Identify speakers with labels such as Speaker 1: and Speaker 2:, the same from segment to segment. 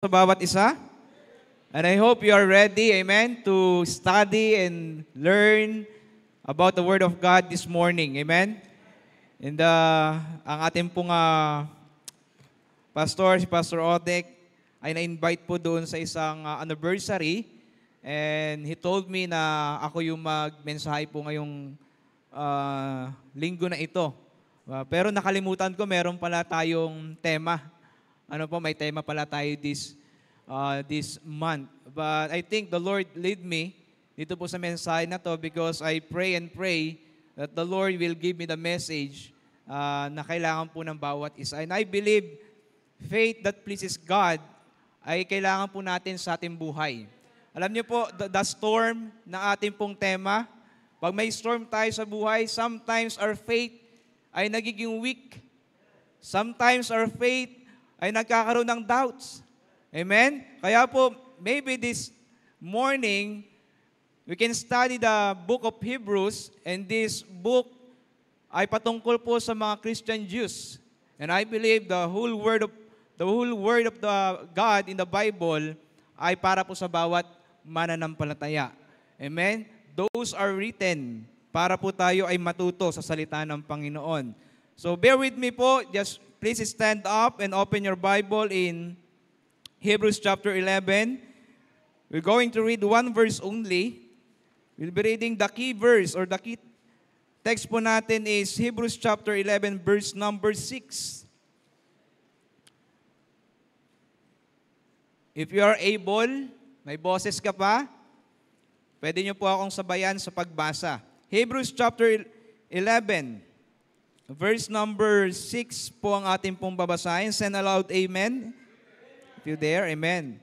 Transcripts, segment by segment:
Speaker 1: Sa bawat isa. And I hope you are ready, amen, to study and learn about the Word of God this morning. Amen? And ang ating pong pastor, si Pastor Odek, ay na-invite po doon sa isang anniversary. And he told me na ako yung magmensahe po ngayong linggo na ito. Pero nakalimutan ko, meron pala tayong tema. May tema pala tayo this month. But I think the Lord lead me dito po sa mensahe na to because I pray and pray that the Lord will give me the message na kailangan po ng bawat isa. And I believe faith that pleases God ay kailangan po natin sa ating buhay. Alam niyo po, the storm na ating pong tema, pag may storm tayo sa buhay, sometimes our faith ay nagiging weak. Sometimes our faith ay nagkakaroon ng doubts. Amen? Kaya po, maybe this morning, we can study the book of Hebrews, and this book ay patungkol po sa mga Christian Jews. And I believe the whole word of the God in the Bible ay para po sa bawat mananampalataya. Amen? Those are written para po tayo ay matuto sa salita ng Panginoon. So bear with me po, just please stand up and open your Bible in Hebrews chapter 11. We're going to read one verse only. We'll be reading the key verse or the key text po natin is Hebrews chapter 11 verse number 6. If you are able, may boses ka pa, pwede niyo po akong sabayan sa pagbasa. Hebrews chapter 11 verse number 6 po ang ating pong babasahin. Send aloud, amen. If you dare, amen.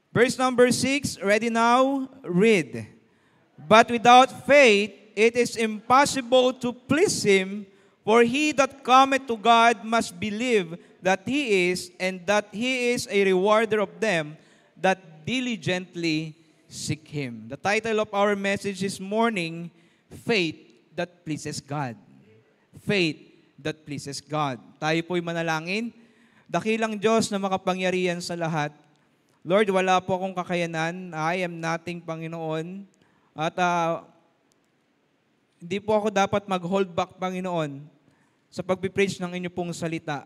Speaker 1: Verse number 6, ready now, read. But without faith, it is impossible to please Him, for he that cometh to God must believe that He is, and that He is a rewarder of them that diligently seek Him. The title of our message this morning, Faith that Pleases God. Faith that pleases God. Tayo po'y manalangin. Dakilang Diyos na makapangyarihan sa lahat. Lord, wala po akong kakayanan. I am nothing, Panginoon. At hindi po ako dapat mag-hold back, Panginoon, sa pagpipreach ng inyo pong salita.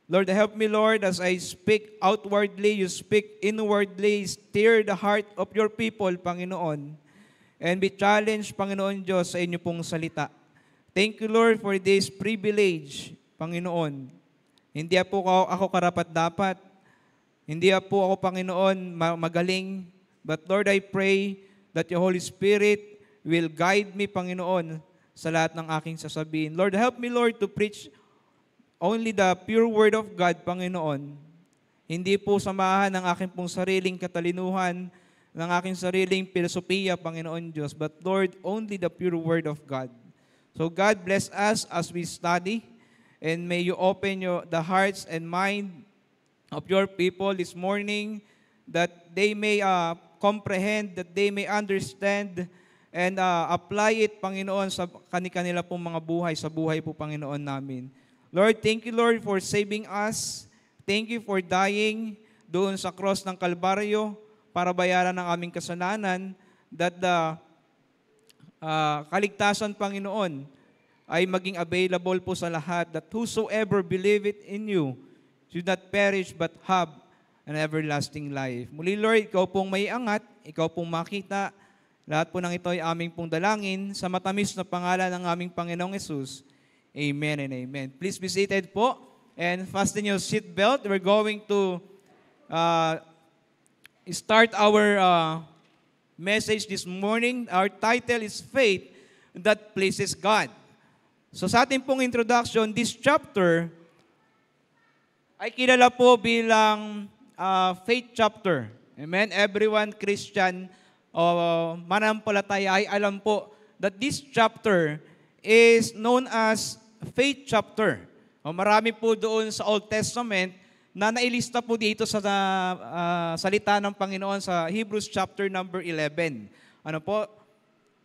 Speaker 1: Lord, help me, Lord, as I speak outwardly, you speak inwardly, stir the heart of your people, Panginoon, and be challenged, Panginoon Diyos, sa inyo pong salita. Thank you, Lord, for this privilege, Panginoon. Hindi po ako karapat-dapat. Hindi po ako, Panginoon, magaling. But Lord, I pray that your Holy Spirit will guide me, Panginoon, sa lahat ng aking sasabihin. Lord, help me, Lord, to preach only the pure word of God, Panginoon. Hindi po samahan ng aking pong sariling katalinuhan, ng aking sariling filosofiya, Panginoon Diyos. But Lord, only the pure word of God. So God bless us as we study, and may you open the hearts and mind of your people this morning that they may comprehend, that they may understand, and apply it, Panginoon, sa kanila pong mga buhay, sa buhay po, Panginoon namin. Lord, thank you, Lord, for saving us. Thank you for dying doon sa cross ng Kalbaryo para bayaran ang aming kasalanan, that the kaligtasan, Panginoon, ay maging available po sa lahat, that whosoever believe it in you should not perish but have an everlasting life. Muli, Lord, ikaw pong may angat, ikaw pong makita, lahat po ng ito ay aming pong dalangin sa matamis na pangalan ng aming Panginoong Yesus. Amen and amen. Please be seated po and fasten your seatbelt. We're going to start our message this morning. Our title is Faith that Pleases God. So sa ating pong introduction, this chapter ay kilala po bilang faith chapter. Amen? Everyone Christian o manampalataya ay alam po that this chapter is known as faith chapter. Marami po doon sa Old Testament na nailista po dito sa salita ng Panginoon sa Hebrews chapter number 11.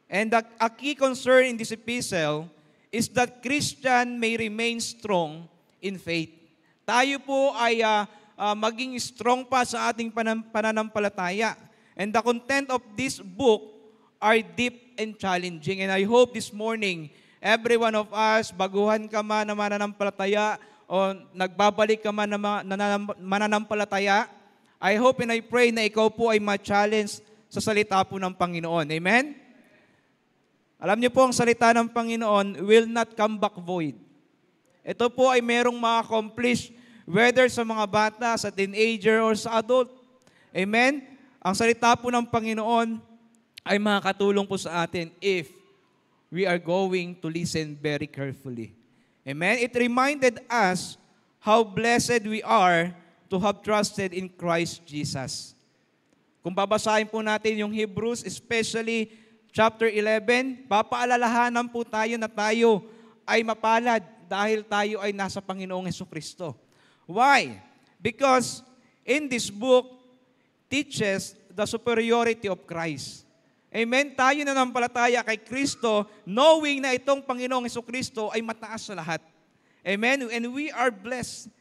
Speaker 1: And a key concern in this epistle is that Christian may remain strong in faith. Tayo po ay maging strong pa sa ating pananampalataya. And the content of this book are deep and challenging. And I hope this morning, every one of us, baguhan ka man na mananampalataya o nagbabalik ka man na mananampalataya, I hope and I pray na ikaw po ay ma-challenge sa salita po ng Panginoon. Amen? Alam niyo po, ang salita ng Panginoon will not come back void. Ito po ay merong ma-accomplish whether sa mga bata, sa teenager, or sa adult. Amen? Ang salita po ng Panginoon ay makakatulong po sa atin if we are going to listen very carefully. Amen? It reminded us how blessed we are to have trusted in Christ Jesus. Kung babasahin po natin yung Hebrews, especially chapter 11, papaalalahanan po tayo na tayo ay mapalad dahil tayo ay nasa Panginoong Jesucristo. Why? Because in this book teaches the superiority of Christ. Amen? Tayo na nampalataya kay Kristo, knowing na itong Panginoong Jesucristo ay mataas sa lahat. Amen? And we are blessed.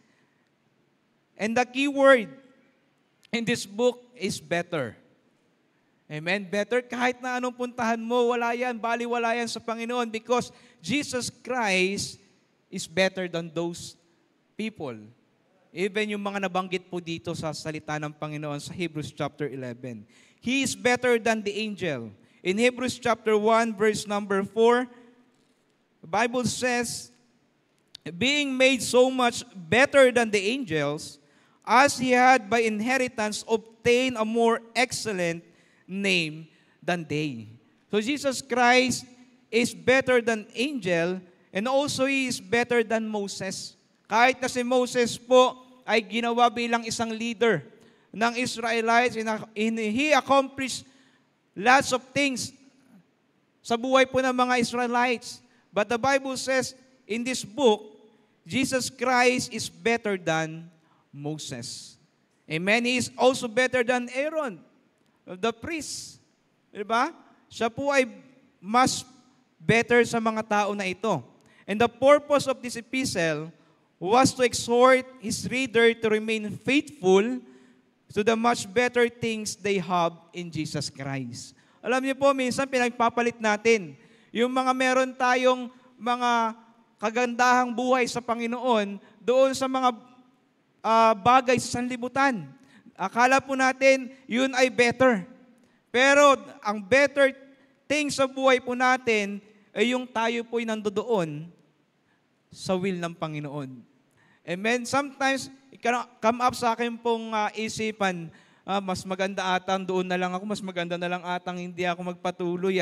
Speaker 1: And the key word in this book is better. Amen? Better, kahit na anong puntahan mo, wala yan, baliwala yan sa Panginoon because Jesus Christ is better than those people. Even yung mga nabanggit po dito sa salita ng Panginoon sa Hebrews chapter 11. He is better than the angel. In Hebrews chapter 1, verse number 4, the Bible says, being made so much better than the angels, as he had by inheritance obtained a more excellent name than they. So Jesus Christ is better than angel, and also he is better than Moses. Kahit na si Moses po ay ginawa bilang isang leader ng Israelites, and he accomplished lots of things sa buhay po ng mga Israelites. But the Bible says in this book, Jesus Christ is better than Moses. Amen? He is also better than Aaron, the priest. Diba? Siya po ay mas better sa mga tao na ito. And the purpose of this epistle was to exhort his reader to remain faithful to the much better things they have in Jesus Christ. Alam niyo po, minsan pinagpapalit natin. Yung mga meron tayong mga kagandahang buhay sa Panginoon doon sa mga bagay sa sanlibutan. Akala po natin, yun ay better. Pero ang better thing sa buhay po natin ay yung tayo po'y nandoon sa will ng Panginoon. Amen? Sometimes, come up sa akin pong isipan, mas maganda atang doon na lang ako, mas maganda na lang atang hindi ako magpatuloy.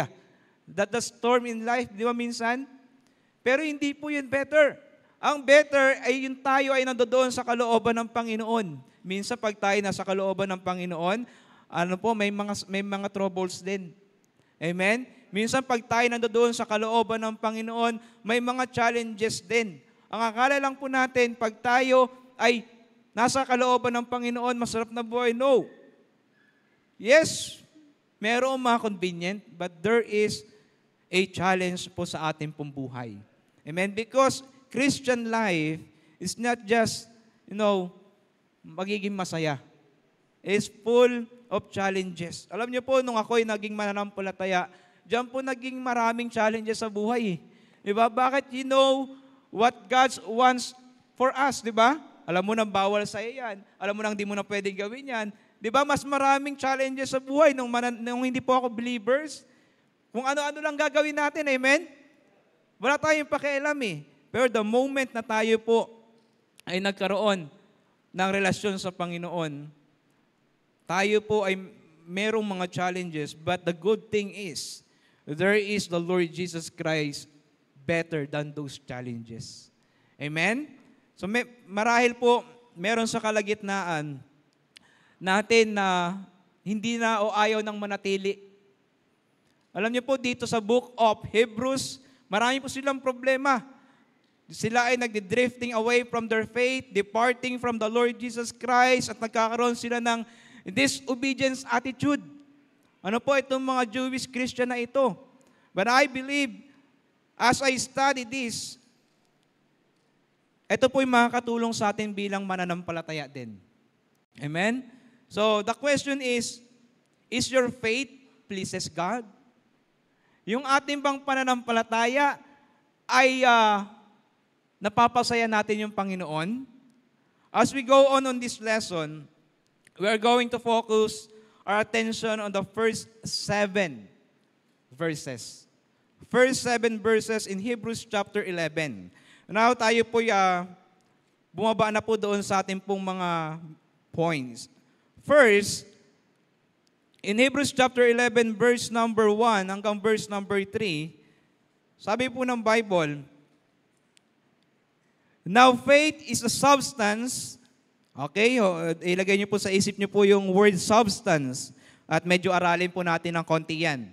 Speaker 1: That the storm in life, di ba minsan? Pero hindi po yun better. Ang better ay yung tayo ay nandoon sa kalooban ng Panginoon. Minsan pag tayo nasa kalooban ng Panginoon, may mga troubles din. Amen? Minsan pag tayo nandoon sa kalooban ng Panginoon, may mga challenges din. Ang akala lang po natin, pag tayo ay nasa kalooban ng Panginoon, masarap na buhay. No. Yes, merong mga convenient, but there is a challenge po sa ating pong buhay. Amen? Because Christian life is not just, magiging masaya. It's full of challenges. Alam niyo po, nung ako'y naging mananampalataya, diyan po naging maraming challenges sa buhay. Diba? Bakit? You know what God wants for us, diba? Alam mo nang bawal sa yan. Alam mo nang di mo na pwedeng gawin yan. Diba? Mas maraming challenges sa buhay nung hindi po ako believers. Kung ano-ano lang gagawin natin, amen? Wala tayong pakialam eh. Pero the moment na tayo po ay nagkaroon ng relasyon sa Panginoon, tayo po ay merong mga challenges, but the good thing is, there is the Lord Jesus Christ better than those challenges. Amen? So marahil po, meron sa kalagitnaan natin na hindi na o ayaw ng manatili. Alam niyo po, dito sa book of Hebrews, marami po silang problema. Sila ay nagdi-drifting away from their faith, departing from the Lord Jesus Christ, at nagkakaroon sila ng disobedience attitude. Ano po itong mga Jewish Christian na ito? But I believe, as I study this, ito po'y makakatulong sa atin bilang mananampalataya din. Amen? So, the question is your faith pleases God? Yung ating bang pananampalataya ay napapasaya natin yung Panginoon? As we go on this lesson, we are going to focus our attention on the first 7 verses. First 7 verses in Hebrews chapter 11. Now tayo po bumaba na po doon sa ating pong mga points. First, in Hebrews chapter 11 verse number 1 hanggang verse number 3, sabi po ng Bible, now faith is a substance. Okay, ilagay niyo po sa isip niyo po yung word substance at medyo aralin po natin ng konti yan.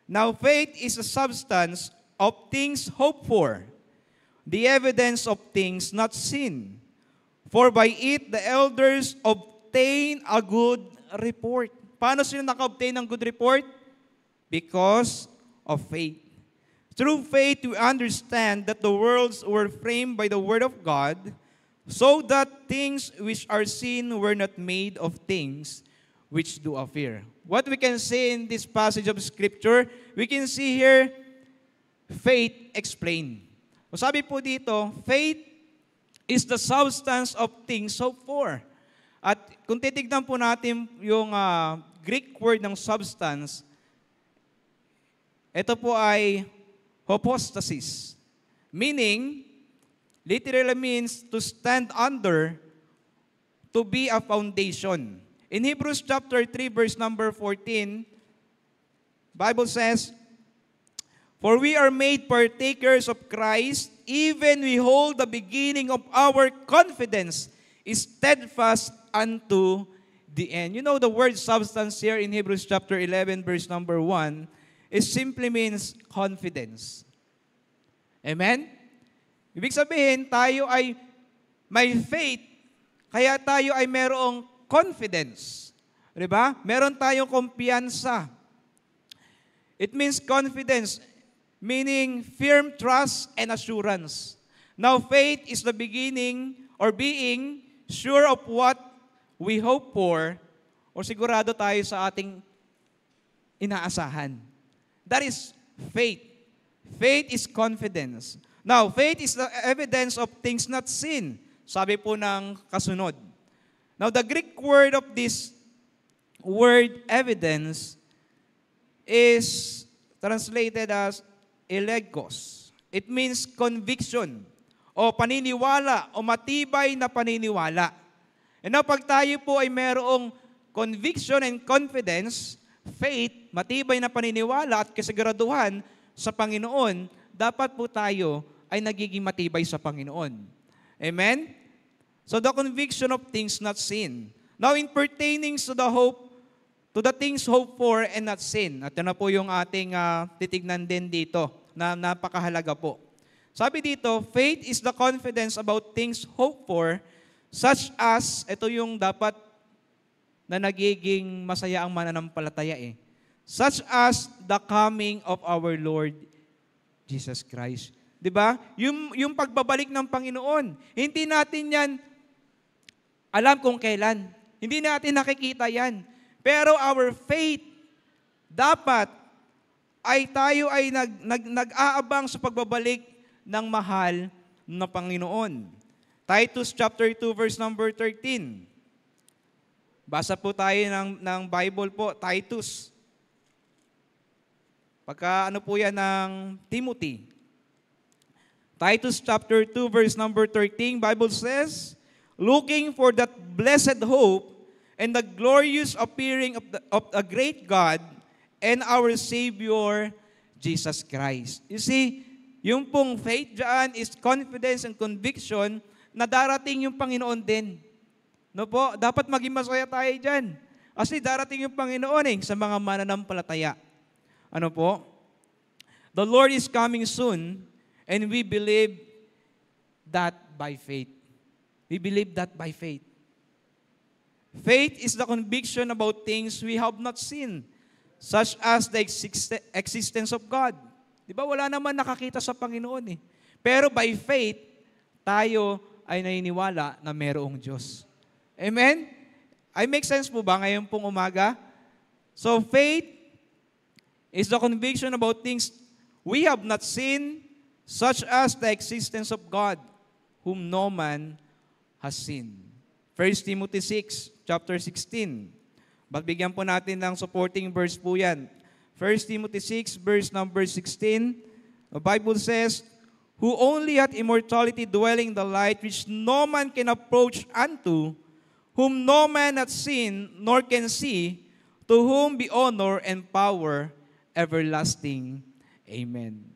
Speaker 1: Now faith is a substance of things hoped for, the evidence of things not seen. For by it the elders obtain a good report. Paano sila naka-obtain ng good report? Because of faith. Through faith, we understand that the worlds were framed by the Word of God, so that things which are seen were not made of things which do appear. What we can say in this passage of Scripture, we can see here, faith explained. So sabi po dito, faith is the substance of things hoped for. At kung titignan po natin yung Greek word ng substance, ito po ay hypostasis. Meaning, literally means to stand under, to be a foundation. In Hebrews chapter 3 verse number 14, Bible says, for we are made partakers of Christ, even we hold the beginning of our confidence is steadfast unto the end. You know, the word substance here in Hebrews chapter 11 verse number 1 is simply means confidence. Amen? Ibig sabihin, tayo ay may faith, kaya tayo ay merong confidence. Diba? Meron tayong kumpiyansa. It means confidence, meaning firm trust and assurance. Now, faith is the beginning or being sure of what we hope for, o sigurado tayo sa ating inaasahan. That is faith. Faith is confidence. Now, faith is the evidence of things not seen. Sabi po ng kasunod. Now, the Greek word of this word evidence is translated as elegos. It means conviction o paniniwala o matibay na paniniwala. And now, pag tayo po ay merong conviction and confidence, faith, matibay na paniniwala at kasiguraduhan sa Panginoon, dapat po tayo ay nagiging matibay sa Panginoon. Amen? So the conviction of things not seen. Now, in pertaining to the hope, to the things hoped for and not seen. At na po yung ating titignan din dito na napakahalaga po. Sabi dito, faith is the confidence about things hoped for, such as, ito yung dapat na nagiging masaya ang mananampalataya such as the coming of our Lord Jesus Christ. Diba? Yung pagbabalik ng Panginoon, hindi natin yan alam kung kailan. Hindi natin nakikita yan. Pero our faith, dapat ay tayo ay nag-aabang sa pagbabalik ng mahal na Panginoon. Titus chapter 2 verse number 13. Basa po tayo ng Bible po, Titus. Pagka ano po yan ng Timothy. Titus chapter 2 verse number 13, Bible says, looking for that blessed hope and the glorious appearing of a great God and our Savior, Jesus Christ. You see, yung pong faith dyan is confidence and conviction na darating yung Panginoon din. No po? Dapat maging masaya tayo dyan. Kasi darating yung Panginoon sa mga mananampalataya. Ano po? The Lord is coming soon and we believe that by faith. We believe that by faith. Faith is the conviction about things we have not seen, such as the existence of God. Di ba? Wala naman nakakita sa Panginoon Pero by faith, tayo ay naniniwala na mayroong Diyos. Amen? Ay, make sense po ba ngayon pong umaga? So, faith is the conviction about things we have not seen, such as the existence of God, whom no man has seen. 1 Timothy 6, chapter 16. But bigyan po natin ng supporting verse po yan. 1 Timothy 6, verse number 16. The Bible says, who only hath immortality dwelling in the light, which no man can approach unto, whom no man hath seen, nor can see, to whom be honor and power everlasting. Amen.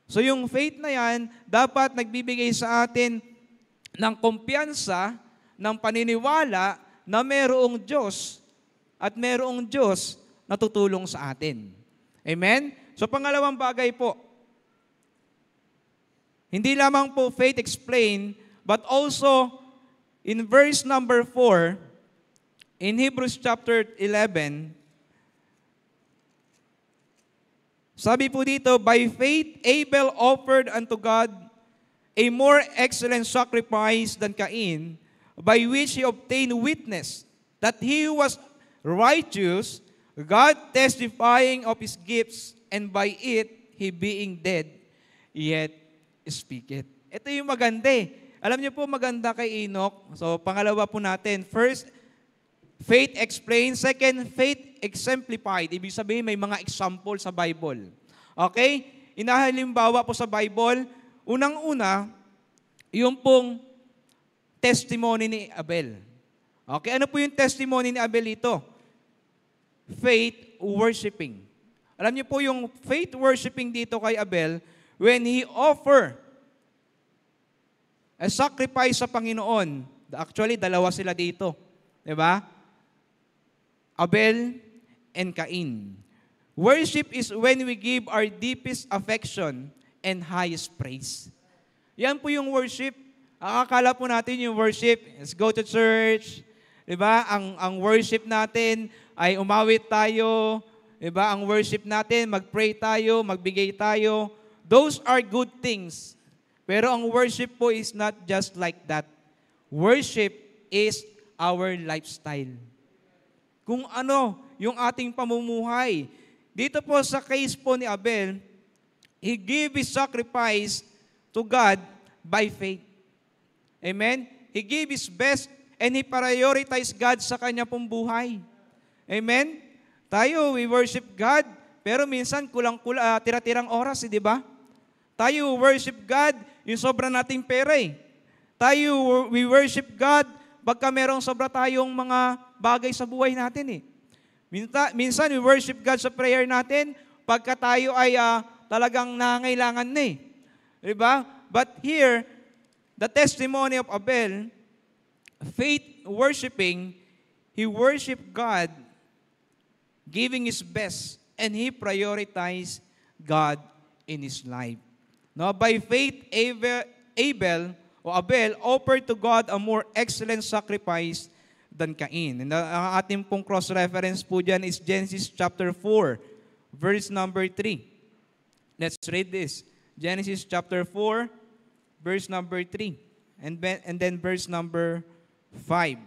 Speaker 1: So yung faith na yan, dapat nagbibigay sa atin ng kumpiyansa, ng paniniwala na mayroong Diyos at mayroong Diyos na tutulong sa atin. Amen? So pangalawang bagay po, hindi lamang po faith explained, but also in verse number 4, in Hebrews chapter 11, sabi po dito, by faith Abel offered unto God a more excellent sacrifice than Cain, by which he obtained witness that he was righteous, God testifying of his gifts, and by it he being dead, yet speaketh. Ito yung maganda eh. Alam niyo po maganda kay Enoch. So pangalawa po natin, first, faith explained. Second, faith exemplified. Ibig sabihin may mga example sa Bible. Okay? Inahalimbawa po sa Bible, unang-una, yung pong testimony ni Abel. Okay, ano po yung testimony ni Abel ito? Faith worshiping. Alam niyo po yung faith worshiping dito kay Abel, when he offer a sacrifice sa Panginoon. Actually, dalawa sila dito. Diba? Abel and Cain. Worship is when we give our deepest affection and highest praise. Yan po yung worship. Akakala po natin yung worship, let's go to church. Diba? Ang worship natin ay umawit tayo. Diba? Ang worship natin, mag-pray tayo, magbigay tayo. Those are good things. Pero ang worship po is not just like that. Worship is our lifestyle. Kung ano yung ating pamumuhay. Dito po sa case po ni Abel, he gave his sacrifice to God by faith. Amen? He gave his best and he prioritized God sa kanya pong buhay. Amen? Tayo, we worship God, pero minsan tira-tirang oras, di ba? Tayo worship God, yung sobra nating pera eh. Tayo, we worship God, pagka merong sobra tayong mga bagay sa buhay natin eh. Minsan, we worship God sa prayer natin pagka tayo ay talagang nangangailangan na eh. Diba? But here, the testimony of Abel, faith worshiping, he worshiped God, giving his best, and he prioritized God in his life. Now, by faith, Abel offered to God a more excellent sacrifice than Cain. And ang ating pong cross-reference po dyan is Genesis chapter 4, verse number 3. Let's read this. Genesis chapter 4, verse number 3. And then verse number 5.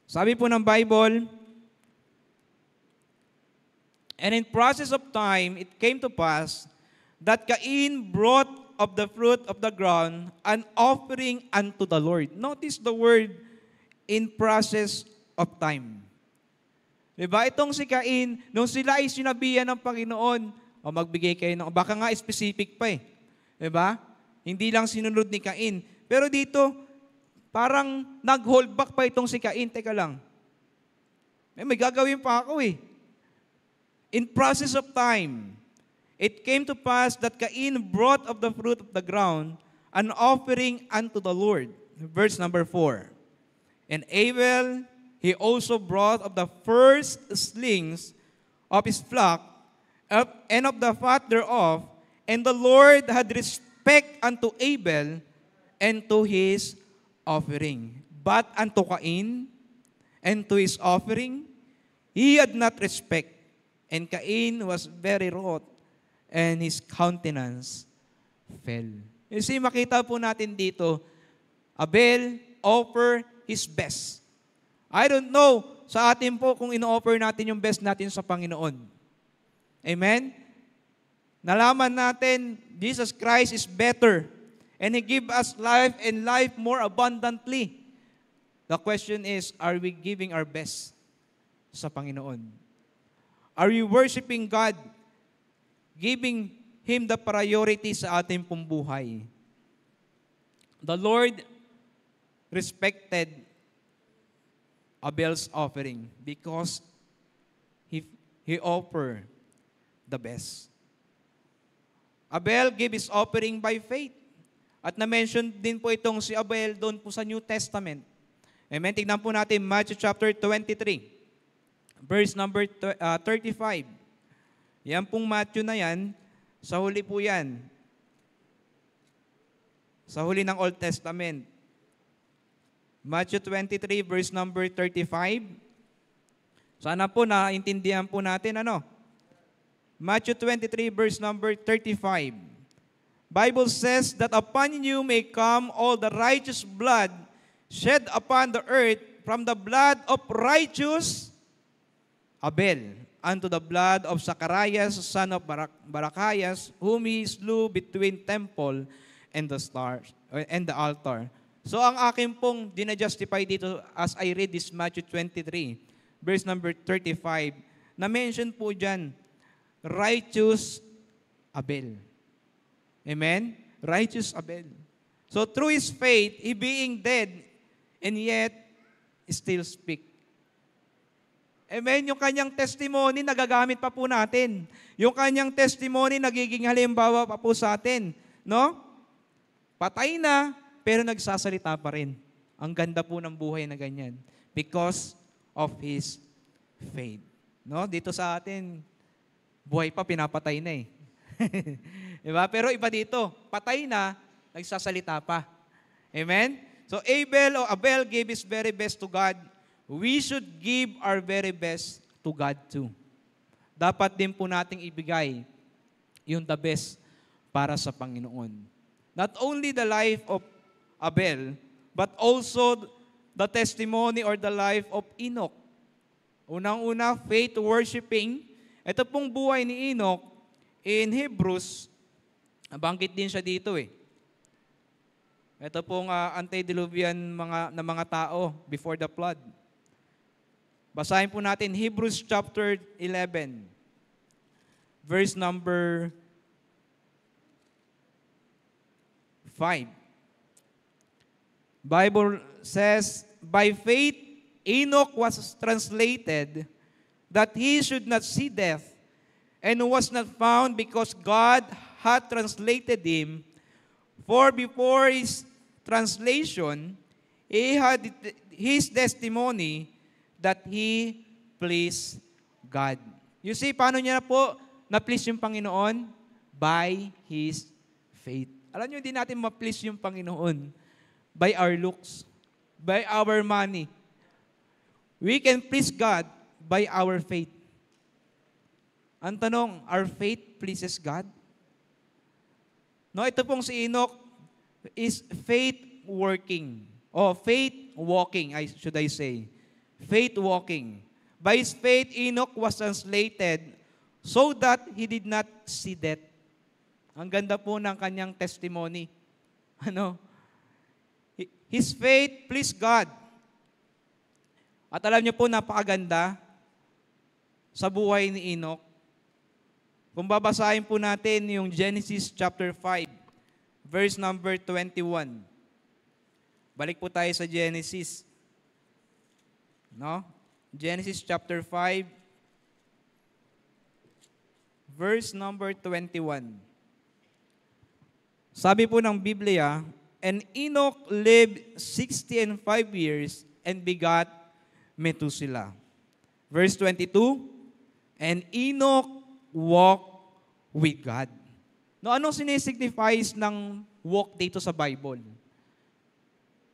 Speaker 1: Sabi po ng Bible, and in process of time, it came to pass that Cain brought of the fruit of the ground an offering unto the Lord. Notice the word, in process of time. Diba? Itong si Cain, nung sila ay sinabihan ng Panginoon, o magbigay kayo ng, baka nga specific pa eh. Diba? Hindi lang sinunod ni Cain. Pero dito, parang nag-hold back pa itong si Cain. Teka lang. May gagawin pa ako eh. In process of time, it came to pass that Cain brought of the fruit of the ground an offering unto the Lord. Verse number 4. And Abel, he also brought of the first slings of his flock, and of the fat thereof, and the Lord had respect unto Abel and to his offering. But unto Cain and to his offering, he had not respect, and Cain was very wroth, and his countenance fell. You see, makita po natin dito, Abel offer his best. I don't know sa atin po kung ino-offer natin yung best natin sa Panginoon. Amen? Nalaman natin, Jesus Christ is better. And He give us life and life more abundantly. The question is, are we giving our best sa Panginoon? Are we worshiping God? Giving Him the priority sa ating pong buhay? The Lord respected Abel's offering because he offered the best. Abel gave his offering by faith. At na-mention din po itong si Abel doon po sa New Testament. Amen. Tignan po natin Matthew chapter 23, verse number 35. Yan pong Matthew na yan, sa huli po yan. Sa huli ng Old Testament. Matthew 23, verse number 35. Sana po naintindihan po natin ano. Matthew 23, verse number 35. Bible says that upon you may come all the righteous blood shed upon the earth, from the blood of righteous Abel unto the blood of Zacharias, son of Barachias, whom he slew between temple and the stars and the altar. So ang akin pong dinajustify dito as I read this Matthew 23, verse number 35, na-mention po dyan, righteous Abel. Amen? Righteous Abel. So through his faith, he being dead, and yet, still speak. Amen? Yung kanyang testimony, nagagamit pa po natin. Yung kanyang testimony, nagiging halimbawa pa po sa atin. No? Patay na, pero nagsasalita pa rin. Ang ganda po ng buhay na ganyan. Because of his faith. No? Dito sa atin, buhay pa, pinapatay na eh. Diba? Pero iba dito, patay na, nagsasalita pa. Amen? So Abel gave his very best to God. We should give our very best to God too. Dapat din po nating ibigay yung the best para sa Panginoon. Not only the life of Abel, but also the testimony or the life of Enoch. Unang-una, faith worshiping. Ito pong buhay ni Enoch in Hebrews, nabanggit din siya dito eh. Ito pong antediluvian na mga tao before the flood. Basahin po natin Hebrews chapter 11, verse number 5. Bible says, by faith Enoch was translated that he should not see death, and was not found because God had translated him. For before his translation, he had his testimony that he pleased God. You see, paano niya po na-please yung Panginoon? By his faith. Alam niyo, hindi natin ma-please yung Panginoon by our looks, by our money. We can please God by our faith. Ang tanong, our faith pleases God? No, ito pong si Enoch is faith working. O faith walking, should I say. Faith walking. By his faith, Enoch was translated so that he did not see death. Ang ganda po ng kanyang testimony. His faith pleased God. At alam niyo po, napakaganda sa buhay ni Enoch. Kung babasahin po natin yung Genesis chapter 5, verse number 21. Balik po tayo sa Genesis. No? Genesis chapter 5, verse number 21. Sabi po ng Biblia, and Enoch lived 65 years and begot Methuselah. Verse 22, and Enoch walk with God. No, anong sinisignifies ng walk dito sa Bible?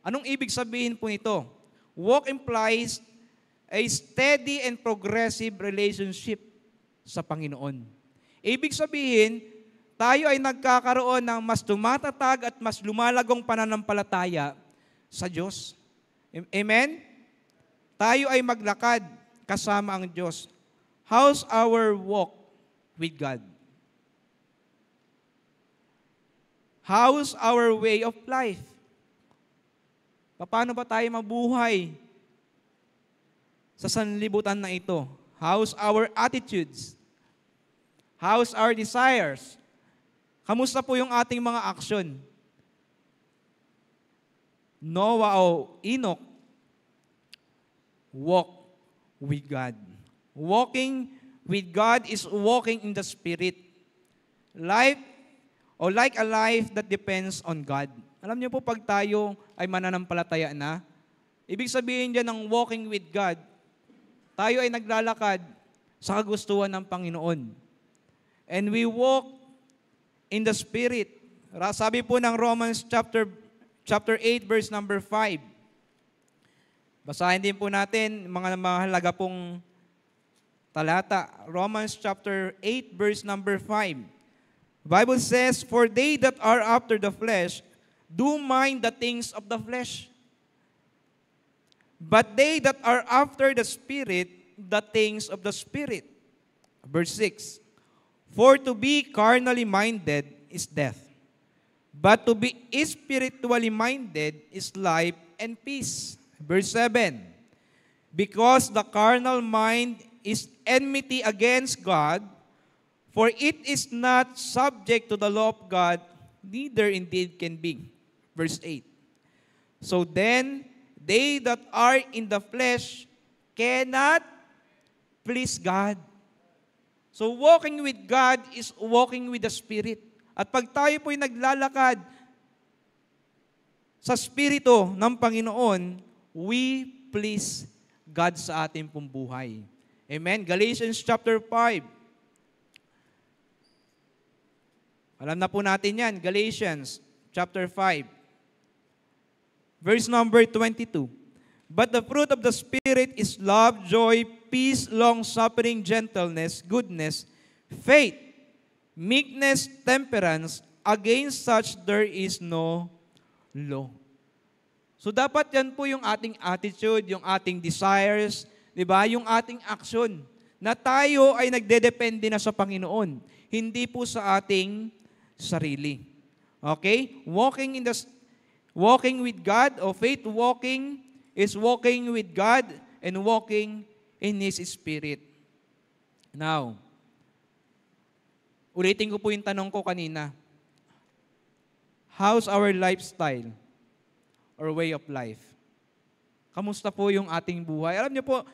Speaker 1: Anong ibig sabihin po nito? Walk implies a steady and progressive relationship sa Panginoon. Ibig sabihin, tayo ay nagkakaroon ng mas tumatatag at mas lumalagong pananampalataya sa Diyos. Amen? Tayo ay maglakad kasama ang Diyos. How's our walk with God? How's our way of life? Paano ba tayo mabuhay sa sanlibutan na ito? How's our attitudes? How's our desires? Kamusta po yung ating mga aksyon? Noah o Enoch, walk with God. Walking with God is walking in the Spirit. Life, or like a life that depends on God. Alam niyo po, pag tayo ay mananampalataya na, ibig sabihin dyan ng walking with God, tayo ay naglalakad sa kagustuhan ng Panginoon. And we walk in the Spirit. Sabi po ng Romans chapter 8, verse number 5. Basahin din po natin mga mahalaga pong talata. Romans chapter 8, verse number 5. Bible says, "For they that are after the flesh do mind the things of the flesh. But they that are after the Spirit, the things of the Spirit." Verse 6. "For to be carnally minded is death, but to be spiritually minded is life and peace." Verse 7. "Because the carnal mind is enmity against God, for it is not subject to the law of God, neither indeed can be." Verse 8. "So then, they that are in the flesh cannot please God." So walking with God is walking with the Spirit. At pag tayo po'y naglalakad sa Spirito ng Panginoon, we please God sa ating pong buhay. Amen? Galatians chapter 5. Alam na po natin yan. Galatians chapter 5. Verse number 22. "But the fruit of the Spirit is love, joy, peace, long-suffering, gentleness, goodness, faith, meekness, temperance. Against such there is no law." So dapat yan po yung ating attitude, yung ating desires, di ba? Yung ating action. Na tayo ay nagdedepende na sa Panginoon. Hindi po sa ating sarili. Okay? Walking with God, o faith walking, is walking with God and walking in His Spirit. Now, ulitin ko po yung tanong ko kanina. How's our lifestyle or way of life? Kamusta po yung ating buhay? Alam niyo po,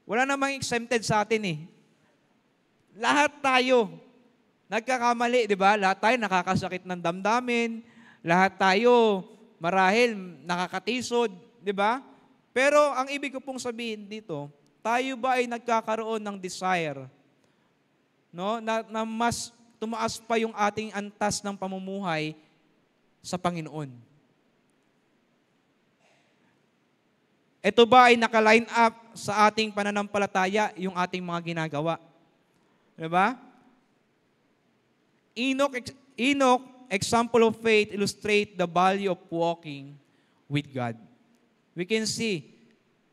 Speaker 1: wala namang exempted sa atin eh. Lahat tayo nagkakamali, di ba? Lahat tayo nakakasakit ng damdamin. Lahat tayo marahil nakakatisod, di ba? Pero ang ibig ko pong sabihin dito, tayo ba ay nagkakaroon ng desire, no? Na mas tumaas pa yung ating antas ng pamumuhay sa Panginoon? Ito ba ay naka-line up sa ating pananampalataya, yung ating mga ginagawa? Di ba? Enoch, example of faith, illustrate the value of walking with God. We can see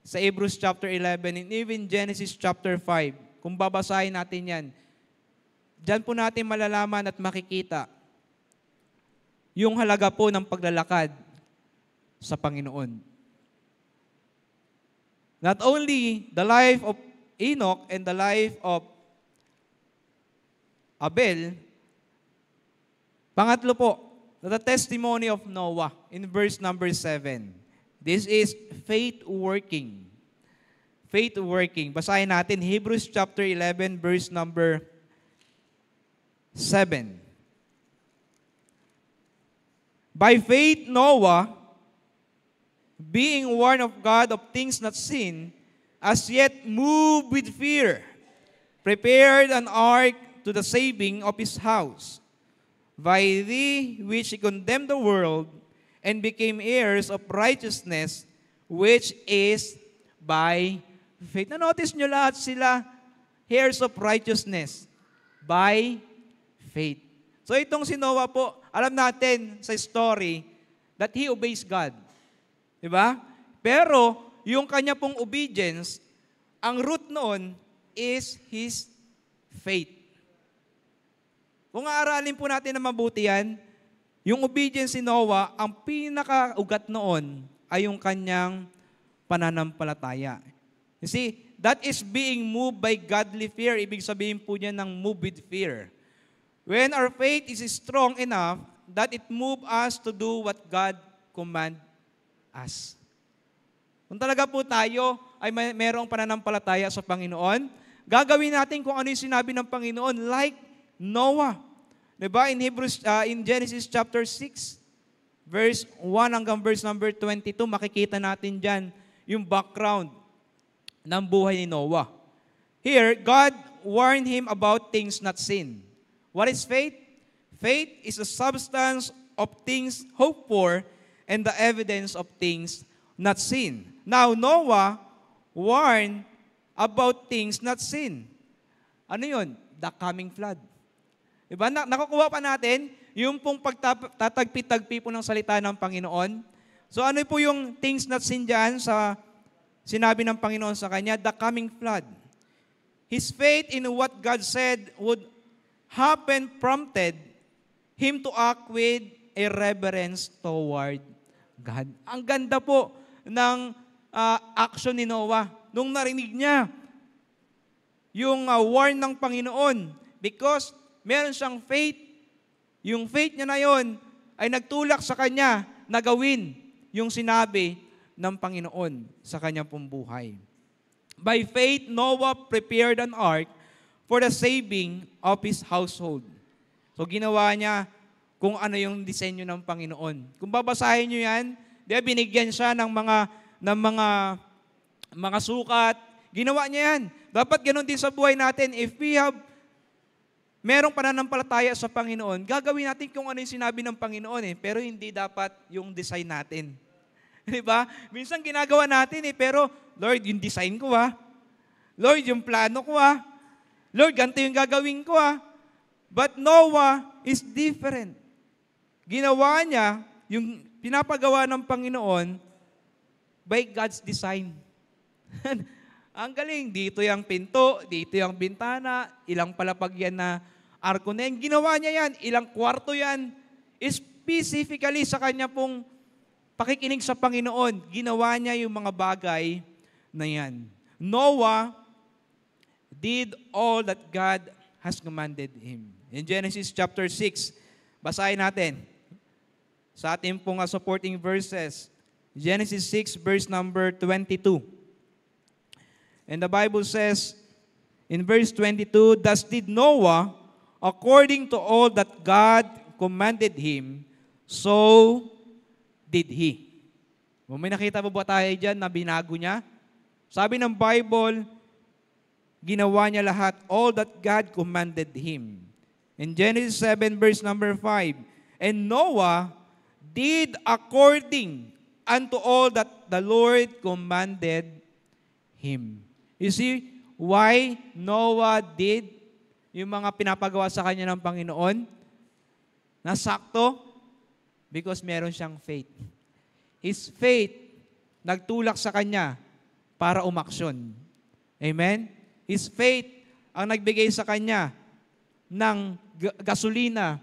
Speaker 1: sa Hebrews chapter 11 and even Genesis chapter 5, kung babasahin natin yan, dyan po natin malalaman at makikita yung halaga po ng paglalakad sa Panginoon. Not only the life of Enoch and the life of Abel, pangatlo po, the testimony of Noah in verse number 7. This is faith working. Faith working. Basahin natin Hebrews chapter 11 verse number 7. "By faith Noah, being warned of God of things not seen, as yet moved with fear, prepared an ark to the saving of his house, by the which he condemned the world, and became heirs of righteousness, which is by faith." Na-notice nyo lahat sila, heirs of righteousness, by faith. So itong si Noah po, alam natin sa story that he obeys God. Di ba? Pero, yung kanya pong obedience, ang root noon is his faith. Kung aaralin po natin na mabuti yan, yung obedience ni Noah, ang pinakaugat noon ay yung kanyang pananampalataya. You see, that is being moved by godly fear. Ibig sabihin po niya ng move with fear. When our faith is strong enough that it move us to do what God command us. Kung talaga po tayo ay mayroong pananampalataya sa Panginoon, gagawin natin kung ano yung sinabi ng Panginoon, like Noah. Diba? In Genesis chapter 6, verse 1 hanggang verse number 22, makikita natin dyan yung background ng buhay ni Noah. Here, God warned him about things not seen. What is faith? Faith is the substance of things hoped for and the evidence of things not seen. Now, Noah warned about things not seen. Ano yun? The coming flood. Diba? Nakukuha pa natin yung pong pagtatagpi-tagpi po ng salita ng Panginoon. So ano po yung things not seen dyan sa sinabi ng Panginoon sa kanya? The coming flood. His faith in what God said would happen prompted him to act with a reverence toward God. Ang ganda po ng action ni Noah nung narinig niya yung warn ng Panginoon because meron siyang faith. Yung faith niya na yon ay nagtulak sa kanya na gawin yung sinabi ng Panginoon sa kanyang pong buhay. By faith, Noah prepared an ark for the saving of his household. So ginawa niya kung ano yung disenyo ng Panginoon. Kung babasahin niyo yan, binigyan siya ng mga sukat. Ginawa niya yan. Dapat ganun din sa buhay natin. If we have merong pananampalataya sa Panginoon, gagawin natin kung ano yung sinabi ng Panginoon pero hindi dapat yung design natin. Di ba? Minsan ginagawa natin pero Lord, yung design ko Lord, yung plano ko Lord, ganito yung gagawin ko But Noah is different. Ginawa niya yung pinapagawa ng Panginoon by God's design. Ang galing, dito yung pinto, dito yung bintana, ilang palapag yan na arko na yan. Ginawa niya yan, ilang kwarto yan. Specifically sa kanya pong pakikinig sa Panginoon, ginawa niya yung mga bagay na yan. Noah did all that God has commanded him. In Genesis chapter 6, basahin natin sa ating pong supporting verses. Genesis 6, verse number 22. And the Bible says, in verse 22, thus did Noah, according to all that God commanded him, so did he. May nakita ba tayo dyan na binago niya? Sabi ng Bible, ginawa niya lahat, all that God commanded him. In Genesis 7, verse number 5, and Noah did according unto all that the Lord commanded him. You see, why Noah did yung mga pinapagawa sa kanya ng Panginoon? Nasakto? Because meron siyang faith. His faith nagtulak sa kanya para umaksyon. Amen? His faith ang nagbigay sa kanya ng gasolina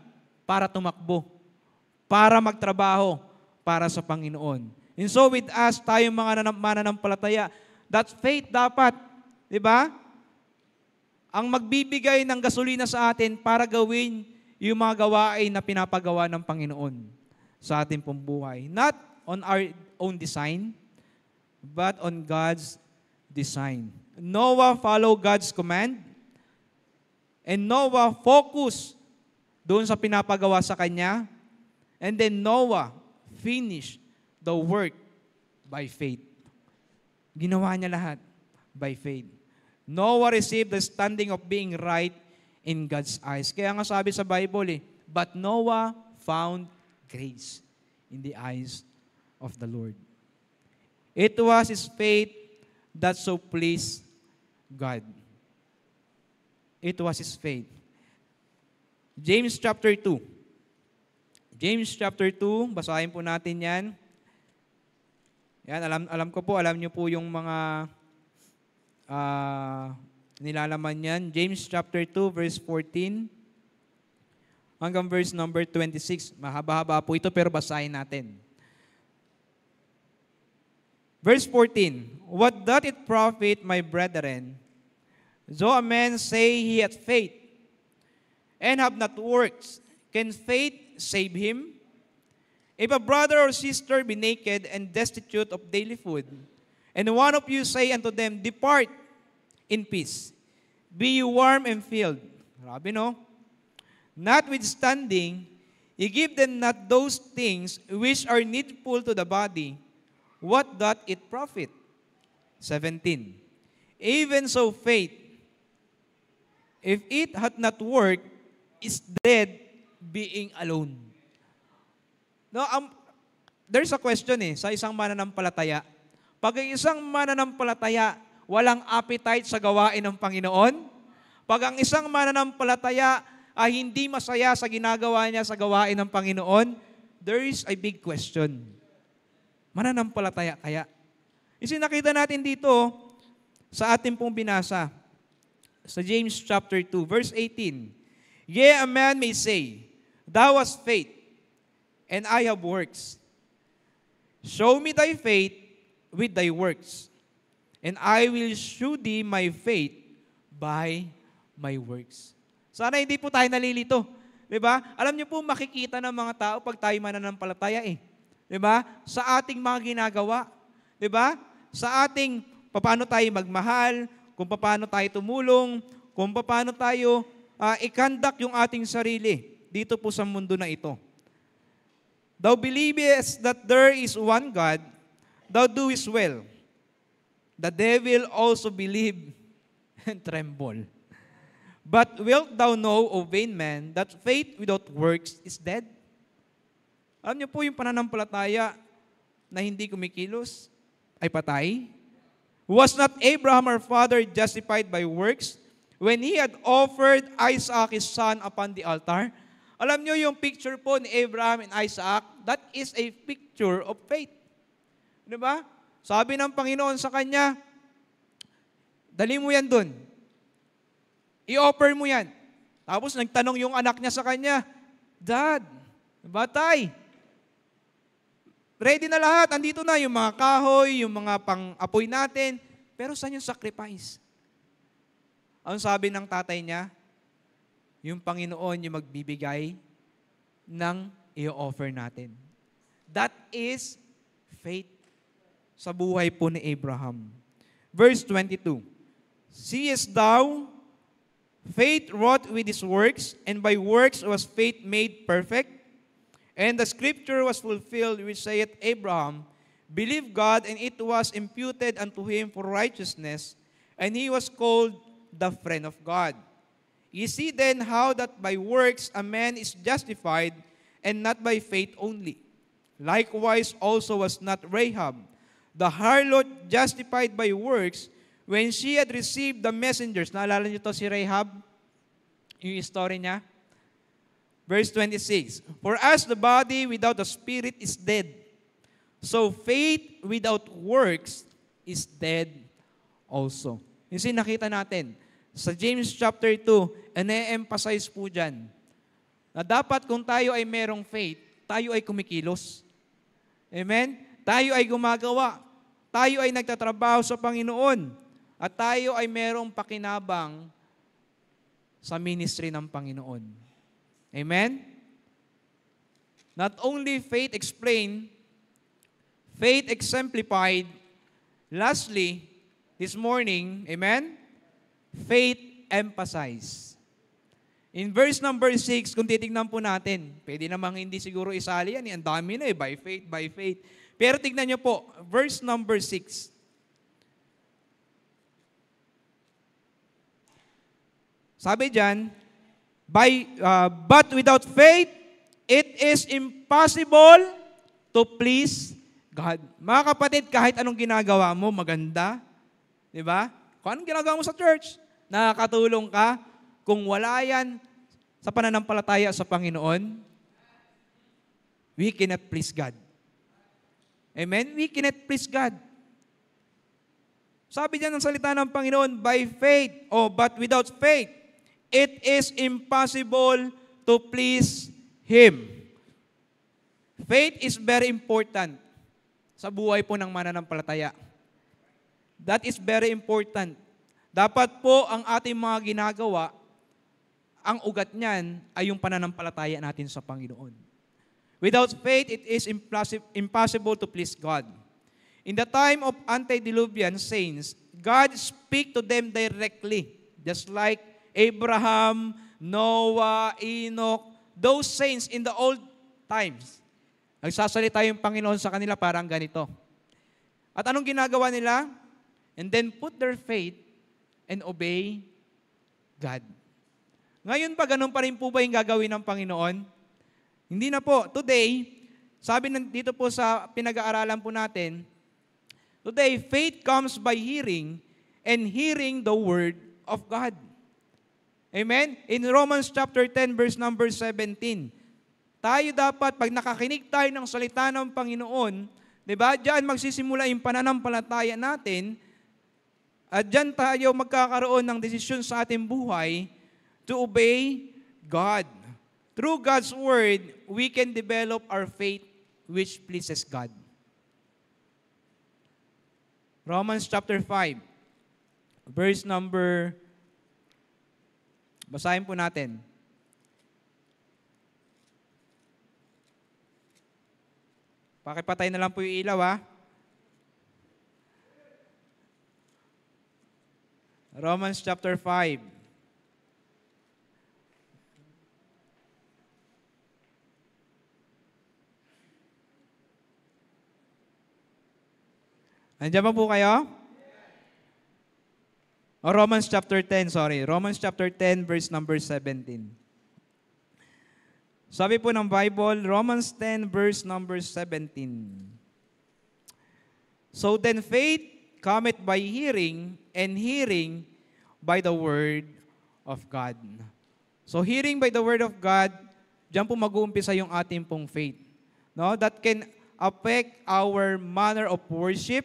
Speaker 1: para tumakbo, para magtrabaho para sa Panginoon. And so with us, tayong mga mananampalataya, that faith dapat, di ba? Ang magbibigay ng gasolina sa atin para gawin yung mga gawain na pinapagawa ng Panginoon sa ating pong buhay. Not on our own design, but on God's design. Noah followed God's command, and Noah focused doon sa pinapagawa sa kanya, and then Noah finished the work by faith. Ginawa niya lahat by faith. Noah received the standing of being right in God's eyes. Kaya nga sabi sa Bible but Noah found grace in the eyes of the Lord. It was his faith that so pleased God. It was his faith. James chapter 2. James chapter 2, basahin po natin yan. Yan, alam ko po, alam niyo po yung mga nilalaman yan. James chapter 2, verse 14 hanggang verse number 26. Mahaba-haba po ito pero basahin natin. Verse 14, what doth it profit, my brethren, though a man say he hath faith, and have not works? Can faith save him? If a brother or sister be naked and destitute of daily food, and one of you say unto them, depart in peace, be you warm and filled. Grabe, no? Notwithstanding, ye give them not those things which are needful to the body, what doth it profit? 17. Even so faith, if it hath not worked, is dead being alone. No, there's a question sa isang mananampalataya. Pag ang isang mananampalataya walang appetite sa gawain ng Panginoon, pag ang isang mananampalataya ay hindi masaya sa ginagawa niya sa gawain ng Panginoon, there is a big question. Mananampalataya kaya? Isinakita natin dito sa ating pong binasa sa James chapter 2, verse 18. Yea, a man may say, thou hast faith, and I have works. Show me thy faith with thy works, and I will shew thee my faith by my works. Sana hindi po tayo nalilito. Diba? Alam niyo po, makikita ng mga tao pag tayo mananampalataya Diba? Sa ating mga ginagawa. Diba? Sa ating paano tayo magmahal, kung paano tayo tumulong, kung paano tayo i-conduct yung ating sarili dito po sa mundo na ito. Thou believest that there is one God, thou doest well. The devil also believe and tremble. But wilt thou know, O vain man, that faith without works is dead? Alam niyo po yung pananampalataya na hindi kumikilos ay patay? Was not Abraham our father justified by works when he had offered Isaac his son upon the altar? Alam niyo yung picture po ni Abraham and Isaac, that is a picture of faith. Diba? Sabi ng Panginoon sa kanya, dali mo yan dun. I-offer mo yan. Tapos nagtanong yung anak niya sa kanya, Dad, batay, ready na lahat. Andito na yung mga kahoy, yung mga pang-apoy natin. Pero saan yung sacrifice? Ang sabi ng tatay niya, yung Panginoon yung magbibigay ng i-offer natin. That is faith sa buhay po ni Abraham. Verse 22, seest thou, faith wrought with his works, and by works was faith made perfect? And the scripture was fulfilled, which saith, Abraham believed God, and it was imputed unto him for righteousness, and he was called the friend of God. Ye see then how that by works a man is justified, and not by faith only. Likewise also was not Rahab, the harlot, justified by works, when she had received the messengers. Naalala niyo to si Rahab? Yung story niya? Verse 26, for as the body without the spirit is dead, so faith without works is dead also. Yung nakita natin, sa James chapter 2, ine-emphasize po dyan, na dapat kung tayo ay merong faith, tayo ay kumikilos. Amen? Tayo ay gumagawa. Tayo ay nagtatrabaho sa Panginoon. At tayo ay merong pakinabang sa ministry ng Panginoon. Amen? Not only faith explained, faith exemplified. Lastly, this morning, amen? Faith emphasized. In verse number 6, kung titignan po natin, pwede namang hindi siguro isali yan. Ang dami na by faith, by faith. Pero tignan nyo po, verse number 6. Sabi dyan, but without faith, it is impossible to please God. Mga kapatid, kahit anong ginagawa mo, maganda. Di ba? Kung anong ginagawa mo sa church, nakakatulong ka. Kung wala yan sa pananampalataya sa Panginoon, we cannot please God. Amen? We cannot please God. Sabi diyan ng salita ng Panginoon, by faith, but without faith, it is impossible to please Him. Faith is very important sa buhay po ng mananampalataya. That is very important. Dapat po ang ating mga ginagawa, ang ugat niyan ay yung pananampalataya natin sa Panginoon. Without faith, it is impossible to please God. In the time of antediluvian saints, God speak to them directly, just like Abraham, Noah, Enoch, those saints in the old times. Nagsasalita yung Panginoon sa kanila parang ganito. At anong ginagawa nila? And then put their faith and obey God. Ngayon pa, ganun pa rin po ba yung gagawin ng Panginoon? Hindi na po. Today, sabi dito po sa pinag-aaralan po natin, today, faith comes by hearing, and hearing the Word of God. Amen? In Romans chapter 10, verse number 17, tayo dapat, pag nakakinig tayo ng salita ng Panginoon, di ba, diyan magsisimula yung pananampalataya natin, at diyan tayo magkakaroon ng desisyon sa ating buhay to obey God. Through God's Word, we can develop our faith which pleases God. Romans chapter 5, verse number, basahin po natin. Pakipatay na lang po yung ilaw, ha? Romans chapter 5. Nandiyan ba po kayo? Romans chapter 10, sorry. Romans chapter 10, verse number 17. Sabi po ng Bible, Romans 10, verse number 17. So then faith cometh by hearing, and hearing by the word of God. So hearing by the word of God, diyan po mag-uumpisa yung ating pong faith. No? That can affect our manner of worship,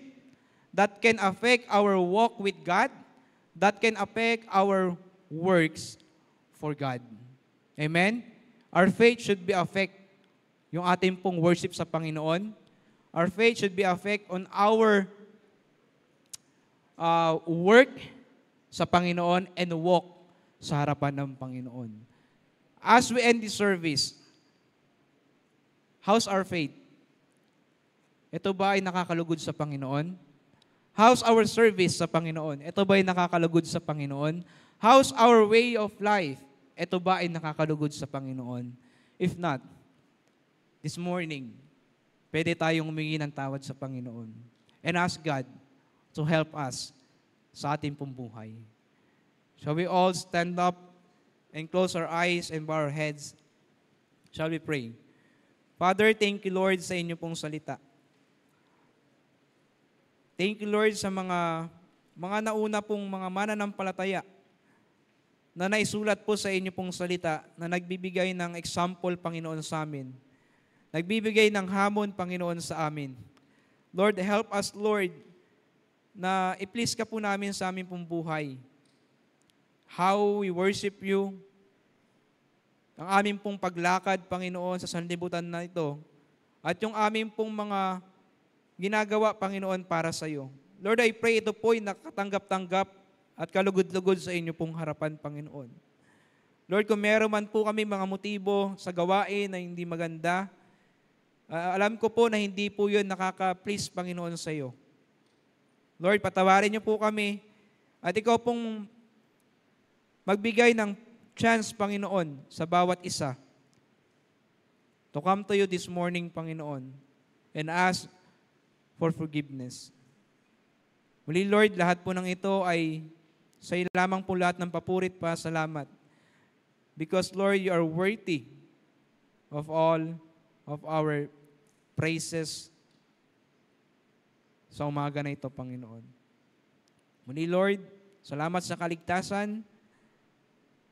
Speaker 1: that can affect our walk with God, that can affect our works for God. Amen? Our faith should be affect yung ating pong worship sa Panginoon. Our faith should be affect on our work sa Panginoon and walk sa harapan ng Panginoon. As we end this service, how's our faith? Ito ba ay nakakalugod sa Panginoon? How's our service sa Panginoon? Ito ba ay nakakalugod sa Panginoon? How's our way of life? Ito ba ay nakakalugod sa Panginoon? If not, this morning, pwede tayong humingi ng tawad sa Panginoon and ask God to help us sa ating pong buhay. Shall we all stand up and close our eyes and bow our heads? Shall we pray? Father, thank you, Lord, sa inyo pong salita. Thank you, Lord, sa mga nauna pong mga mananampalataya na naisulat po sa inyo pong salita na nagbibigay ng example, Panginoon, sa amin. Nagbibigay ng hamon, Panginoon, sa amin. Lord, help us, Lord, na i-please ka po namin sa aming pong buhay. How we worship you, ang aming pong paglakad, Panginoon, sa sanlibutan na ito, at yung aming pong mga ginagawa, Panginoon, para sa iyo. Lord, I pray ito po'y nakatanggap-tanggap at kalugod-lugod sa inyo pong harapan, Panginoon. Lord, kung meron man po kami mga motibo sa gawain na hindi maganda, alam ko po na hindi po yun nakaka-please, Panginoon, sa iyo. Lord, patawarin niyo po kami at ikaw pong magbigay ng chance, Panginoon, sa bawat isa to come to you this morning, Panginoon, and ask for forgiveness. Muli, Lord, lahat po ng ito ay sa iyo lamang po lahat ng papurit pa, salamat. Because, Lord, you are worthy of all of our praises sa umaga na ito, Panginoon. Muli, Lord, salamat sa kaligtasan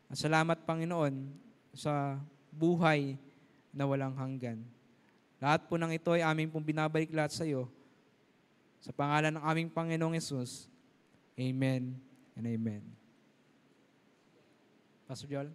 Speaker 1: at salamat, Panginoon, sa buhay na walang hanggan. Lahat po ng ito ay aming pong binabalik lahat sa iyo. Sa pangalan ng aming Panginoong Yesus. Amen and amen. Pastor Joel?